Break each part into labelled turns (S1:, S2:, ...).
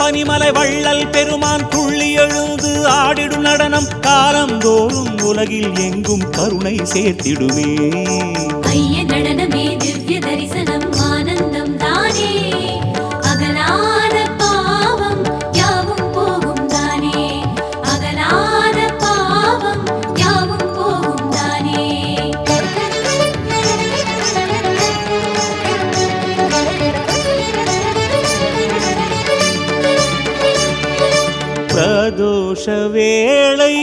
S1: பனிமலை வள்ளல் பெருமான் துள்ளி எழுந்து ஆடிடும் நடனம் காலந்தோறும் உலகில் எங்கும் கருணை சேர்த்திடுமே.
S2: ஐய நடனமே திவ்ய தரிசனம் ஆனந்தம் தானே, அகலாத பாவம் யாவும் போகும் தானே, அகலாத பாவம் யாவும் போகும் தானே.
S1: பிரதோஷ வேளை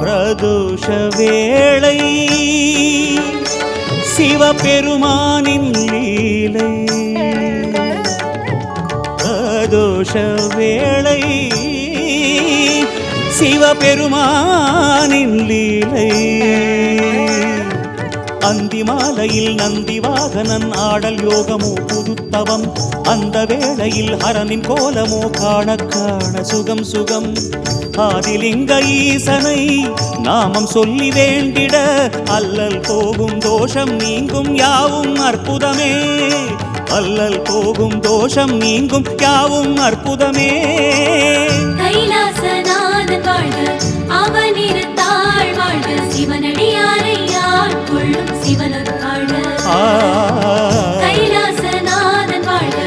S1: பிரதோஷ வேளை சிவபெருமானின் லீலை. பிரதோஷ வேளை சிவபெருமானின் லீலை. அந்தி மாலையில் நந்தி வாகனன் ஆடல் யோகமோ புதுத்தவம், அந்த வேளையில் ஹரனின் கோலமோ காண காண சுகம் சுகம். ஆதிலிங்க ஈசனை நாமம் சொல்லி வேண்டிட அல்லல் போகும் தோஷம் நீங்கும் யாவும் அற்புதமே, அல்லல் போகும் தோஷம் நீங்கும் யாவும் அற்புதமே.
S2: கைலாசநாதன் வாழ்க அவனிருந்தாள் வாழ்க, சிவனடியாரை ஆட்கொள்ளும் சிவனொரு வாழ்க. கைலாசநாதன் வாழ்க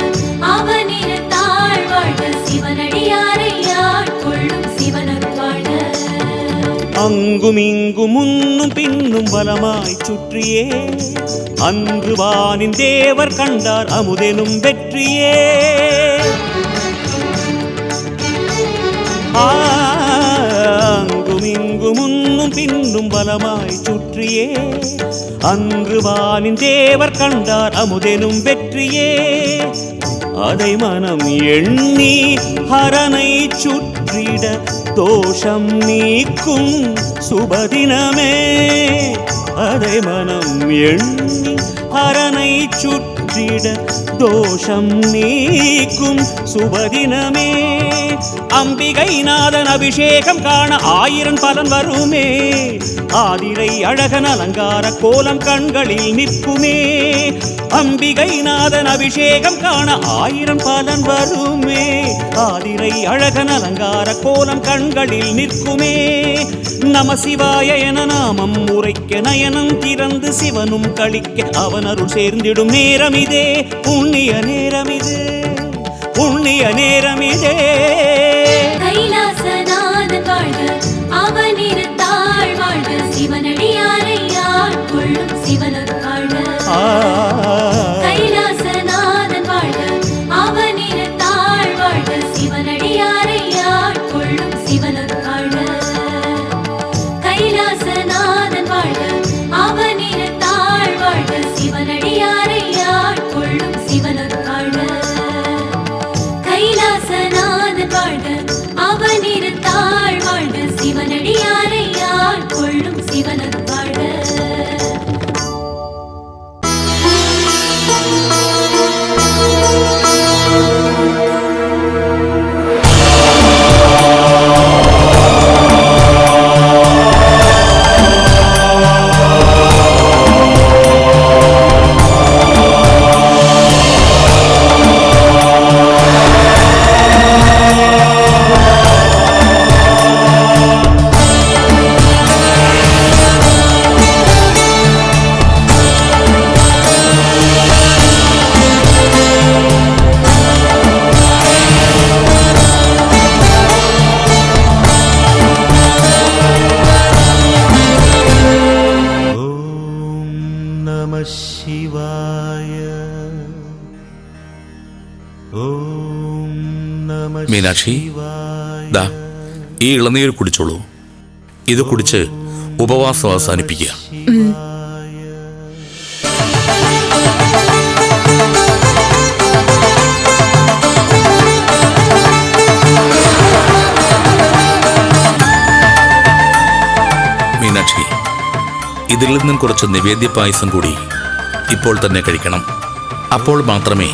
S2: அவனிருந்தாள் வாழ்க, சிவனடியாரை ஆட்கொள்ளும் சிவனொரு வாழ்க.
S1: அங்கும் இங்கும் முன்னும் பின்னும் வலமாய் சுற்றியே அன்று வானின் தேவர் கண்டார் அமுதெனும் வெற்றியே. அங்கும் இங்கும் முன்னும் பின்னும் வலமாய் சுற்றியே அன்று வானின் தேவர் கண்டார் அமுதெனும் வெற்றியே. அதை மனம் எண்ணி ஹரனை சுற்றிட தோஷம் நீக்கும் சுபதினமே. அதை மனம் எண்ணி ஹரனை சுற்றிட தோஷம் நீக்கும் சுபதினமே. அம்பிகை நாதன் அபிஷேகம் காண 1000 பலன் வருமே, ஆதிரை அழகன் அலங்கார கோலம் கண்களில் நிற்குமே. அம்பிகை நாதன் அபிஷேகம் காண 1000 பலன் வருமே, ஆதிரை அழகன் அலங்கார கோலம் கண்களில் நிற்குமே. நம சிவாய என நாமம் உரைக்க நயனம் திறந்து சிவனும் களிக்க அவன் அருள் சேர்ந்திடும் நேரமிதே, புண்ணிய நேரமிதே, புண்ணிய நேரமிதே.
S2: கைலாசநாதன் வாழ்க அவனிருந்தாள் வாழ்க, சிவனடியாரை ஆட்கொள்ளும் சிவனொரு வாழ்க. கைலாசநாதன் வாழ்க அவனிருந்தாள் வாழ்க, சிவனடியாரை ஆட்கொள்ளும் சிவனொரு வாழ்க. கைலாசநாதன் வாழ்க அவனிருந்தாள் வாழ்க, சிவனடியாரை ஆட்கொள்ளும் சிவனொரு வாழ்க. கைலாசநாதன் வாழ்க அவனிருந்தாள் வாழ்க, சிவனடியாரை ஆட்கொள்ளும் சிவனொரு வாழ்க.
S3: മീനാക്ഷി, ദാ ഈ ഇളനീർ കുടിച്ചോളൂ. ഇത് കുടിച്ച് ഉപവാസം അവസാനിപ്പിക്കുക. മീനാക്ഷി, ഇതിൽ നിന്നും കുറച്ച് നിവേദ്യ പായസം കൂടി ഇപ്പോൾ തന്നെ കഴിക്കണം. അപ്പോൾ മാത്രമേ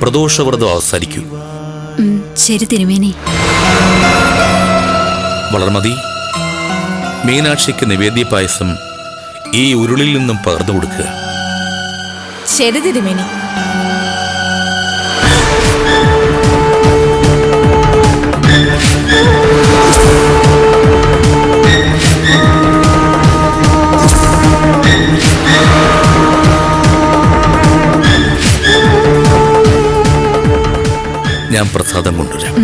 S3: പ്രദോഷവ്രതം അവസാനിക്കൂ.
S4: ശരി തിരുമേനി.
S3: വളർമതി, മീനാക്ഷിക്ക് നിവേദ്യ പായസം ഈ ഉരുളിൽ നിന്നും പകർന്നു കൊടുക്കുക.
S5: ശരി തിരുമേനി.
S3: ഞാൻ പ്രസാദം കൊണ്ടുവരാം.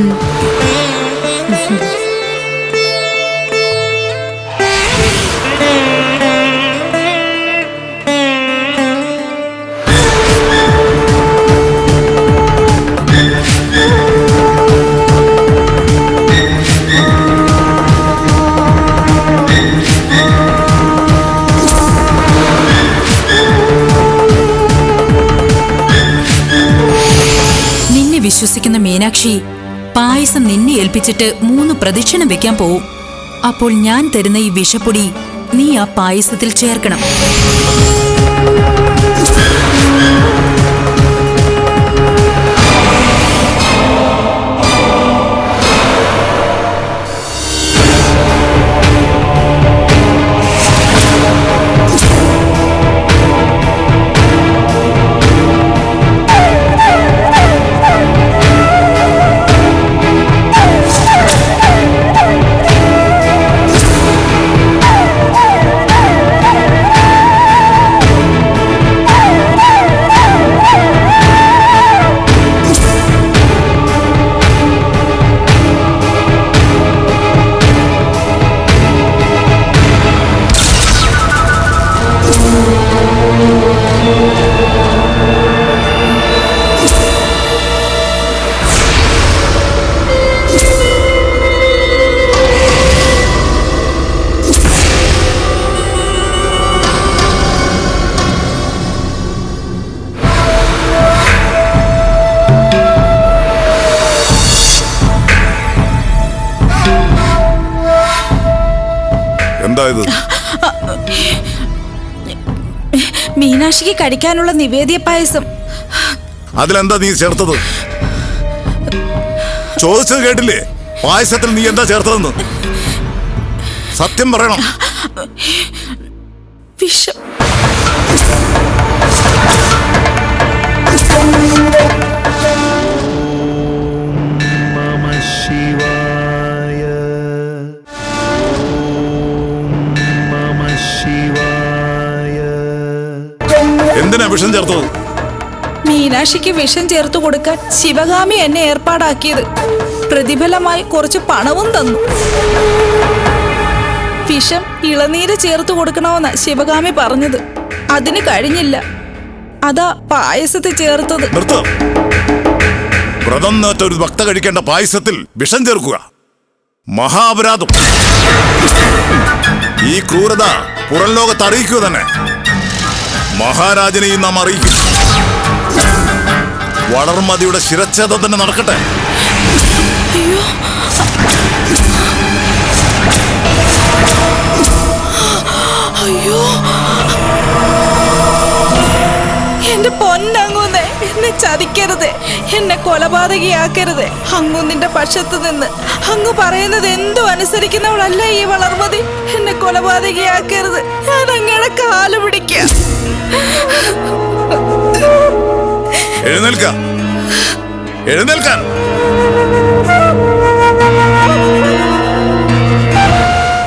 S5: വിശ്വസിക്കുന്ന മീനാക്ഷി പായസം നിന്നെ ഏൽപ്പിച്ചിട്ട് 3 പ്രദക്ഷിണം വെക്കാൻ പോവും. അപ്പോൾ ഞാൻ തരുന്ന ഈ വിഷപ്പൊടി നീ ആ പായസത്തിൽ ചേർക്കണം. മീനാക്ഷിക്ക് കഴിക്കാനുള്ള നിവേദ്യ പായസം.
S6: അതിലെന്താ നീ ചേർത്തത്? ചോദിച്ചത് കേട്ടില്ലേ? പായസത്തിൽ നീ എന്താ ചേർത്തതെന്ന് സത്യം പറയണം.
S5: വിഷം.
S6: എന്തിനാ വിഷം ചേർത്തത്?
S5: മീനാക്ഷിക്ക് വിഷം ചേർത്തു കൊടുക്കാൻ ശിവകാമി എന്നെ ഏർപ്പാടാക്കിയത്. പ്രതിഫലമായി കുറച്ച് പണവും തന്നു. വിഷം ഇളനീര് ചേർത്തു കൊടുക്കണമെന്നാ ശിവകാമി പറഞ്ഞത്. അതിന് കഴിഞ്ഞില്ല. അതാ പായസത്തിൽ ചേർത്തത്.
S6: വ്രതം നോറ്റ ഒരു ഭക്ത കഴിക്കേണ്ട പായസത്തിൽ വിഷം ചേർക്കുക മഹാപരാധം. ഈ ക്രൂരത പുറം ലോകത്ത് അറിയിക്കുക തന്നെ. മഹാരാജനെയും നാം അറിയിക്കും. വളർമതിയുടെ ശിരച്ഛേദം തന്നെ നടക്കട്ടെ.
S5: അയ്യോ, എന്റെ പൊന്നങ്ങൂന്നേ, എന്നെ ചതിക്കരുത്, എന്നെ കൊലപാതകയാക്കരുത്. അങ്ങുന്നിന്റെ പക്ഷത്ത് നിന്ന് അങ്ങ് പറയുന്നത് എന്തു അനുസരിക്കുന്നവളല്ല ഈ വളർമതി. എന്നെ കൊലപാതകയാക്കരുത്. ഞാൻ അങ്ങയുടെ കാല് പിടിക്കാം.
S6: എഴുന്നേൽക്കാൻ.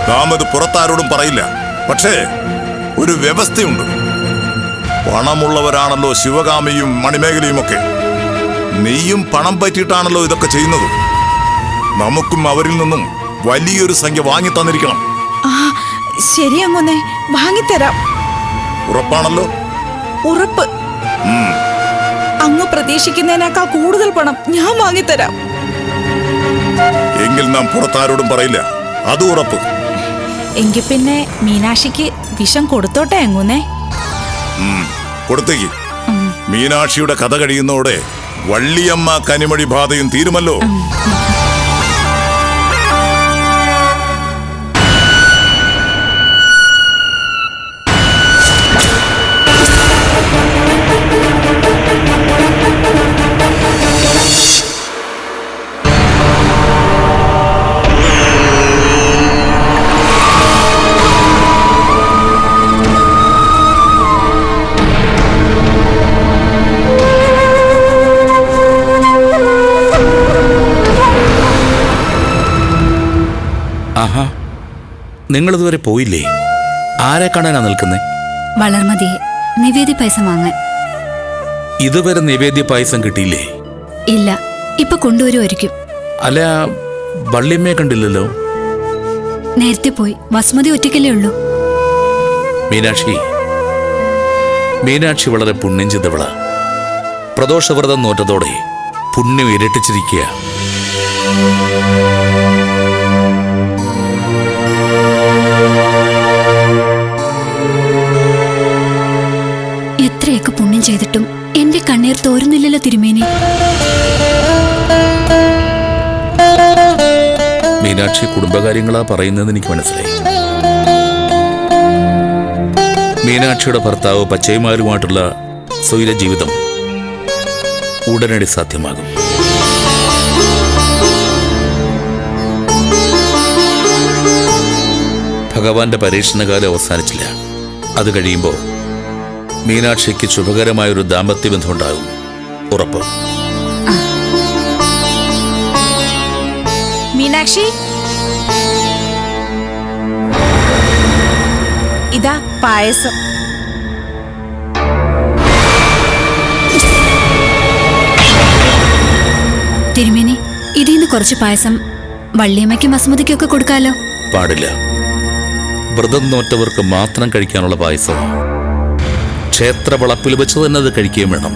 S6: നാം അത് പുറത്താരോടും പറയില്ല. പക്ഷേ ഒരു വ്യവസ്ഥയുണ്ട്. പണമുള്ളവരാണല്ലോ ശിവകാമിയും മണിമേഖലയും ഒക്കെ. നീയും പണം പറ്റിയിട്ടാണല്ലോ ഇതൊക്കെ ചെയ്യുന്നത്. നമുക്കും അവരിൽ നിന്നും വലിയൊരു സംഖ്യ വാങ്ങി തന്നിരിക്കണം.
S5: ശരി അങ്ങുന്നേ, വാങ്ങിത്തരാം.
S6: ഉറപ്പാണല്ലോ?
S5: ഉറപ്പ്. അങ്ങ് പ്രതീക്ഷിക്കുന്നതിനേക്കാൾ കൂടുതൽ പണം ഞാൻ വാങ്ങിത്തരാം.
S6: എങ്കിൽ നാം പുറത്താരോടും പറയില്ല, അത് ഉറപ്പ്.
S5: എങ്കിൽ പിന്നെ മീനാക്ഷിക്ക് വിഷം കൊടുത്തോട്ടെ അങ്ങുന്നേ.
S6: കൊടുത്തേക്ക്. മീനാക്ഷിയുടെ കഥ കഴിയുന്നതോടെ വള്ളിയമ്മ കനിമൊഴി ബാധയും തീരുമല്ലോ.
S3: ആഹാ, നിങ്ങളിതുവരെ പോയില്ലേ? ആരെ കാണാനാ നിൽക്കുന്നേ?
S4: വളർമതിയെ നിവേദ്യ പായസം വാങ്ങാൻ.
S3: ഇതുവരെ നിവേദ്യ പായസം കിട്ടിയില്ലേ?
S4: ഇല്ല, ഇപ്പൊ കൊണ്ടുവരുമായിരിക്കും.
S3: അല്ല, വള്ളിയമ്മയെ കണ്ടില്ലല്ലോ.
S4: നേരത്തെ പോയി. വസുമതി ഒറ്റയ്ക്കല്ലേ ഉള്ളൂ.
S3: മീനാക്ഷി വളരെ പുണ്യം ചെയ്തവള. പ്രദോഷവ്രതം നോറ്റതോടെ പുണ്യം ഇരട്ടിച്ചിരിക്കുക.
S4: എത്രയൊക്കെ പുണ്യം ചെയ്തിട്ടും എന്റെ കണ്ണീർ തോരുന്നില്ലല്ലോ തിരുമേനി.
S3: മീനാക്ഷി കുടുംബകാര്യങ്ങളാ പറയുന്നത് എനിക്ക് മനസ്സിലായി. മീനാക്ഷിയുടെ ഭർത്താവ് പച്ചൈമാരുമായിട്ടുള്ള സ്വൈര ജീവിതം ഉടനടി സാധ്യമാകും. ഭഗവാന്റെ പരീക്ഷണകാലം അവസാനിച്ചില്ല. അത് കഴിയുമ്പോൾ മീനാക്ഷിക്ക് ശുഭകരമായൊരു ദാമ്പത്യ ബന്ധമുണ്ടാകും, ഉറപ്പ്.
S7: മീനാക്ഷി, ഇതാ പായസം.
S4: തിരുമേനി, ഇതിന്ന് കുറച്ച് പായസം വള്ളിയമ്മയ്ക്കും വസുമതിക്കൊക്കെ കൊടുക്കാലോ.
S3: പാടില്ല. വ്രതം നോറ്റവർക്ക് മാത്രം കഴിക്കാനുള്ള പായസമാണ്. ക്ഷേത്ര വളപ്പിൽ വെച്ച് തന്നെ അത് കഴിക്കുകയും വേണം.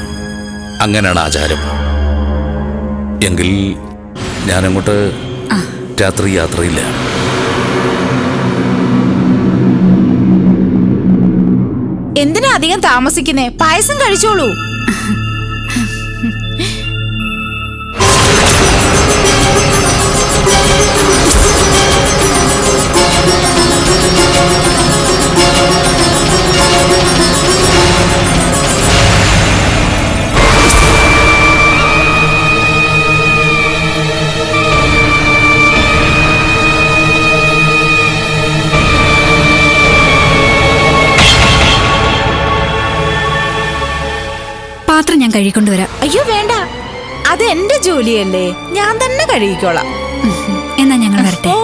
S3: അങ്ങനെയാണ് ആചാരം. എങ്കിൽ ഞാനങ്ങോട്ട് രാത്രി യാത്രയില്ല.
S7: എന്തിനാ അധികം താമസിക്കുന്നേ? പായസം കഴിച്ചോളൂ.
S4: പാത്രം ഞാൻ കഴുകിക്കൊണ്ടുവരാം.
S7: അയ്യോ വേണ്ട, അത് എന്റെ ജോലിയല്ലേ, ഞാൻ തന്നെ കഴുകിക്കോളാം.
S4: എന്നാ ഞങ്ങൾ വരട്ടെ.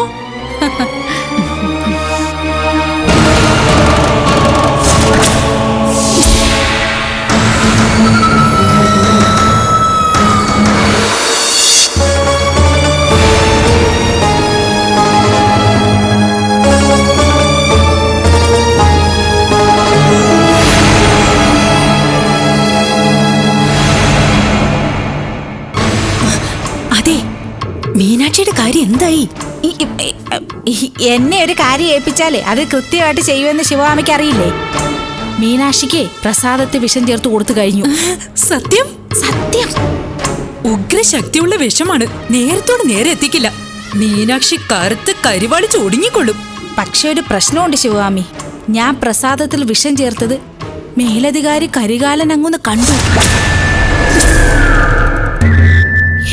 S5: മീനാക്ഷിയുടെ കാര്യം എന്തായി?
S7: എന്നെ ഒരു കാര്യം ഏൽപ്പിച്ചാലേ അത് കൃത്യമായിട്ട് ചെയ്യുമെന്ന് ശിവകാമിക്ക് അറിയില്ലേ? മീനാക്ഷിക്ക് പ്രസാദത്തെ വിഷം ചേർത്ത് കൊടുത്തു കഴിഞ്ഞു.
S5: സത്യം?
S7: സത്യം.
S5: ഉഗ്രശക്തിയുള്ള വിഷമാണ്. നേരത്തോട് നേരെ എത്തിക്കില്ല. മീനാക്ഷി കറുത്ത് കരിവാളിച്ച് ഒടുങ്ങിക്കൊള്ളും.
S7: പക്ഷെ ഒരു പ്രശ്നമുണ്ട് ശിവകാമി. ഞാൻ പ്രസാദത്തിൽ വിഷം ചേർത്തത് മേലധികാരി കരികാലൻ അങ്ങൊന്ന് കണ്ടു.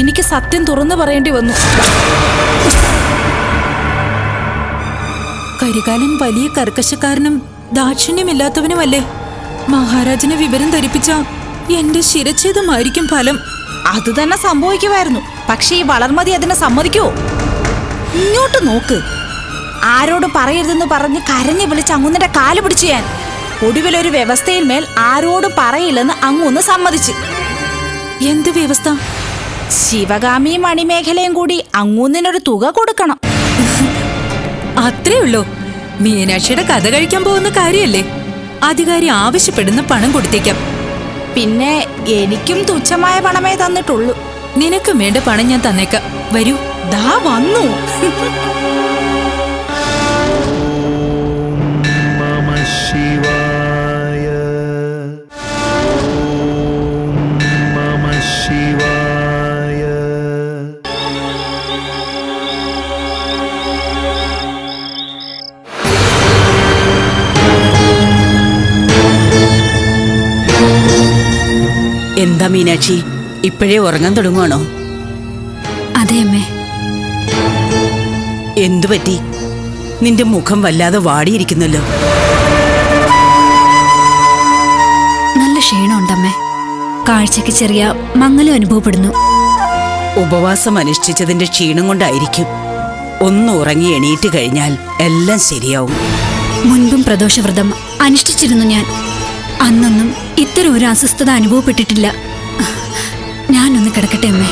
S7: എനിക്ക് സത്യം തുറന്നു പറയേണ്ടി വന്നു.
S5: കരികാലൻ വലിയ കർക്കശക്കാരനും ദാക്ഷിണ്യമില്ലാത്തവനുമല്ലേ? മഹാരാജനെ വിവരം ധരിപ്പിച്ച എന്റെ ശിരച്ഛേദമായിരിക്കും ഫലം.
S7: അത് തന്നെ സംഭവിക്കുമായിരുന്നു. പക്ഷെ ഈ വളർമതി അതിനെ സമ്മതിക്കുവോ? ഇങ്ങോട്ട് നോക്ക്. ആരോടും പറയരുതെന്ന് പറഞ്ഞ് കരഞ്ഞു വിളിച്ച് അങ്ങുന്നിന്റെ കാല് പിടിച്ചു ഞാൻ. ഒടുവിലൊരു വ്യവസ്ഥയിൽ മേൽ ആരോടും പറയില്ലെന്ന് അങ്ങൊന്ന് സമ്മതിച്ച്.
S5: എന്ത് വ്യവസ്ഥ?
S7: ശിവകാമിയും മണിമേഖലയും കൂടി അങ്ങൂന്നിനൊരു തുക കൊടുക്കണം.
S5: അത്രേ ഉള്ളൂ. മീനാക്ഷിയുടെ കഥ കഴിക്കാൻ പോകുന്ന കാര്യല്ലേ? അധികാരി ആവശ്യപ്പെടുന്ന പണം കൊടുത്തേക്കാം.
S7: പിന്നെ എനിക്കും തുച്ഛമായ പണമേ തന്നിട്ടുള്ളൂ.
S5: നിനക്കും വേണ്ട പണം ഞാൻ തന്നേക്കാം. വരൂ.
S7: ദാ വന്നു.
S8: എന്താ മീനാക്ഷി, ഇപ്പോഴേ ഉറങ്ങാൻ തുടങ്ങുവാണോ?
S4: അതെ അമ്മേ.
S8: എന്തു പറ്റി? നിന്റെ മുഖം വല്ലാതെ വാടിയിരിക്കുന്നല്ലോ.
S4: നല്ല ക്ഷീണമുണ്ടമ്മേ. കാഴ്ചക്ക് ചെറിയ മങ്ങലും അനുഭവപ്പെടുന്നു.
S8: ഉപവാസം അനുഷ്ഠിച്ചതിന്റെ ക്ഷീണം കൊണ്ടായിരിക്കും. ഒന്ന് ഉറങ്ങി എണീറ്റ് കഴിഞ്ഞാൽ എല്ലാം ശരിയാവും.
S4: മുൻപും പ്രദോഷവ്രതം അനുഷ്ഠിച്ചിരുന്നു ഞാൻ. അന്നൊന്നും ഇത്തരം ഒരു അസ്വസ്ഥത അനുഭവപ്പെട്ടിട്ടില്ല. ഞാനൊന്ന് കിടക്കട്ടെ അമ്മേ.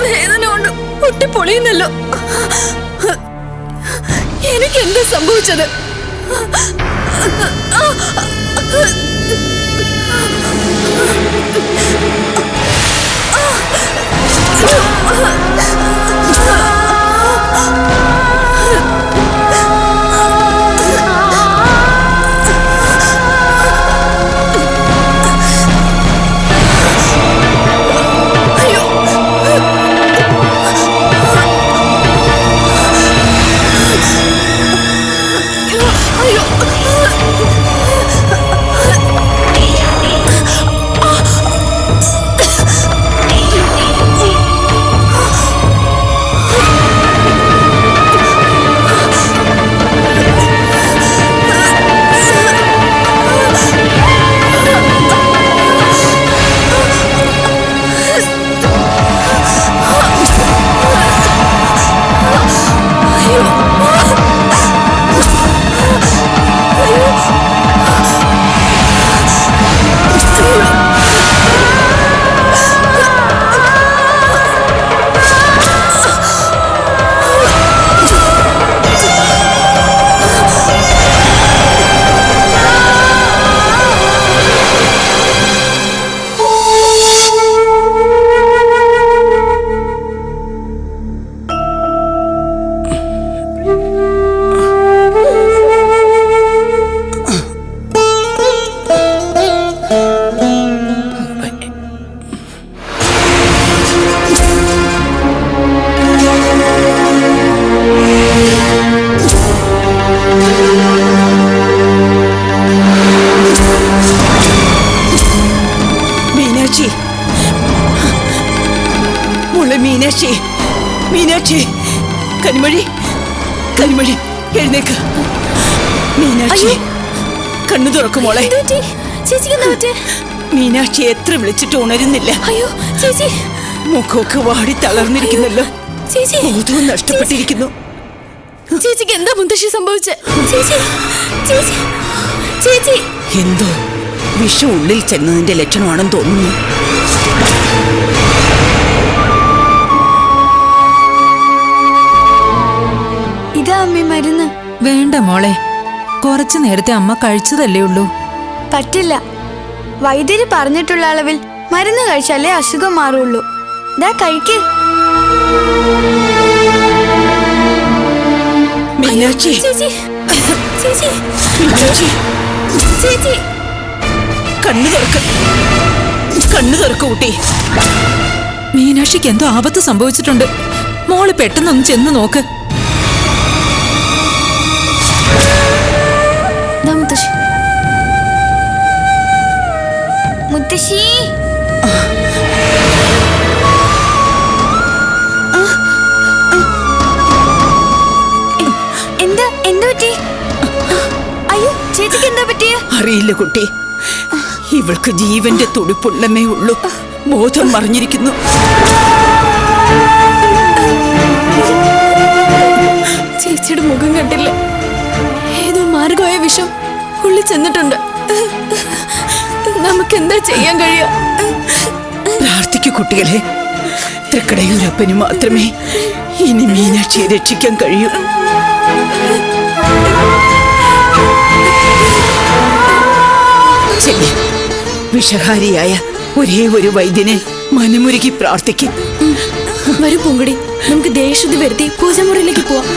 S9: വേദന കൊണ്ട് പൊട്ടിപ്പൊളിയുന്നല്ലോ. എനിക്കെന്താ സംഭവിച്ചത്?
S8: മീനാക്ഷി, മീനാക്ഷി, കനിമൊഴി, കനിമൊഴി, എഴുന്നേക്ക്. മീനാക്ഷി, കണ്ണു തുറക്കുമോളെ. മീനാക്ഷി എത്ര വിളിച്ചിട്ട് ഉണരുന്നില്ല.
S9: അയ്യോ ചേച്ചി,
S8: മുഖമൊക്കെ വാടി തളർന്നിരിക്കുന്നല്ലോ. ബോധവും നഷ്ടപ്പെട്ടിരിക്കുന്നു.
S9: ചേച്ചിക്ക് എന്താ മുത്തശ്ശി സംഭവിച്ചേ? ചേച്ചി, ചേച്ചി, ചേച്ചി.
S8: എന്തോ വിഷം ഉള്ളിൽ ചെന്നതിന്റെ ലക്ഷണമാണെന്ന് തോന്നുന്നു.
S9: ഇതാ അമ്മ മരുന്ന്.
S5: വേണ്ട മോളെ, കുറച്ചു നേരത്തെ അമ്മ കഴിച്ചതല്ലേ ഉള്ളൂ.
S9: പറ്റില്ല, വൈദ്യര് പറഞ്ഞിട്ടുള്ള അളവിൽ മരുന്ന് കഴിച്ചാലേ അസുഖം മാറുള്ളൂ. ദാ കഴിക്ക്.
S8: മീനാക്ഷി,
S9: ചേച്ചി, ചേച്ചി,
S8: മീനാക്ഷി,
S9: ചേച്ചി.
S8: കണ്ണു തുറക്ക്, കണ്ണു തുറക്ക് കുട്ടി.
S5: മീനാക്ഷിക്ക് എന്തോ ആപത്ത് സംഭവിച്ചിട്ടുണ്ട്. മോള് പെട്ടെന്നൊന്ന് ചെന്ന് നോക്ക്.
S9: മുത്തശ്ശി. എന്താ പറ്റി? അയ്യോ ചേച്ചിക്ക് എന്താ പറ്റിയ?
S8: അറിയില്ല കുട്ടി, ഇവൾക്ക് ജീവന്റെ തുടിപ്പുള്ളമേ ഉള്ളൂ. ബോധം മറിഞ്ഞിരിക്കുന്നു.
S4: ചേച്ചിയുടെ മുഖം കണ്ടില്ല, ഏതോ മാർഗമായ വിഷം ഉള്ളിൽ ചെന്നിട്ടുണ്ട്. നമുക്ക് എന്താ ചെയ്യാൻ കഴിയുക?
S8: പ്രാർത്ഥിക്കൂ കുട്ടികളെ. തൃക്കടയൂരപ്പന് മാത്രമേ ഇനി മീനാക്ഷിയെ രക്ഷിക്കാൻ കഴിയൂ. ശരി, വിഷഹാരിയായ ഒരേ ഒരു വൈദ്യനെ മനമുരുകി പ്രാർത്ഥിക്കും.
S4: വരൂ പൂങ്കുടി, നമുക്ക് ദേഷ്യത്തിൽ വരുത്തി പൂജമുറിയിലേക്ക് പോവാം.